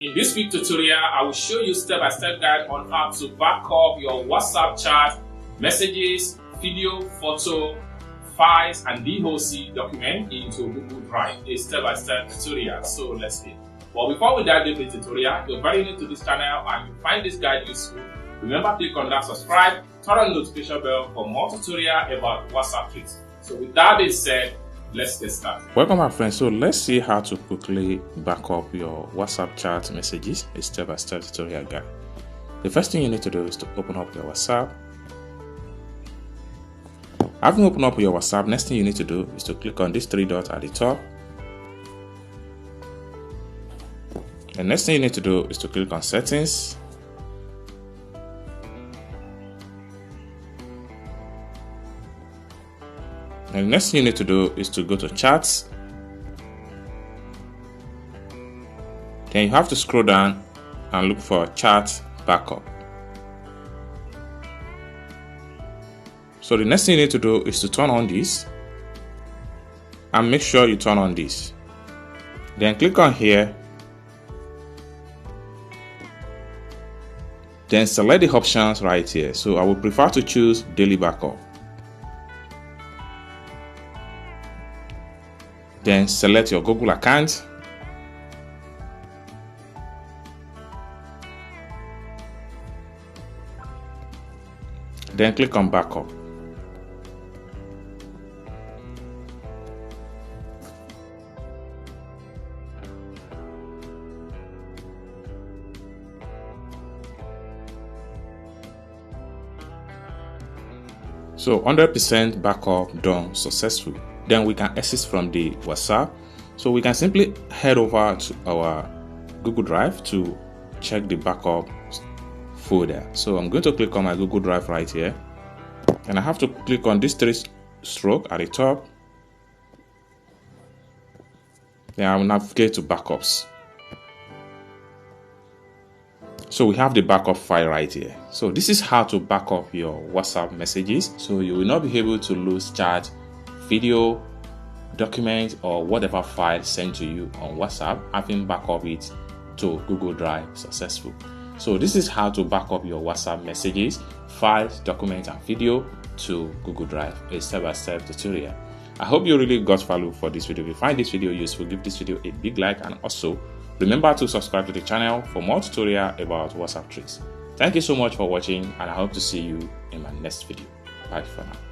In this quick tutorial, I will show you step-by-step guide on how to back up your WhatsApp chat, messages, video, photo, files, and DOC document into Google Drive. A step-by-step tutorial. So let's begin. But before we dive into the tutorial, you're very new to this channel and you find this guide useful, remember click on that subscribe, turn on the notification bell for more tutorial about WhatsApp tricks. So with that being said, let's get started. Welcome my friends. So let's see how to quickly back up your WhatsApp chat messages, a step-by-step tutorial guide. The first thing you need to do is to open up your WhatsApp. Having opened up your WhatsApp, next thing you need to do is to click on these three dots at the top. The next thing you need to do is to click on settings. And the next thing you need to do is to go to chats. Then you have to scroll down and look for chat backup. So the next thing you need to do is to turn on this and make sure you turn on this. Then click on here. Then select the options right here. So I would prefer to choose daily backup. Then select your Google account. Then click on backup. So 100% backup done successfully. Then we can exit from the WhatsApp. So we can simply head over to our Google Drive to check the backup folder. So I'm going to click on my Google Drive right here. And I have to click on this three stroke at the top. Then I will navigate to backups. So we have the backup file right here. So this is how to back up your WhatsApp messages. So you will not be able to lose chat, video, document, or whatever file sent to you on WhatsApp, having back up it to Google Drive successful. So this is how to back up your WhatsApp messages, files, documents, and video to Google Drive, a step-by-step tutorial. I hope you really got value for this video. If you find this video useful, give this video a big like, and also remember to subscribe to the channel for more tutorial about WhatsApp tricks. Thank you so much for watching, and I hope to see you in my next video. Bye for now.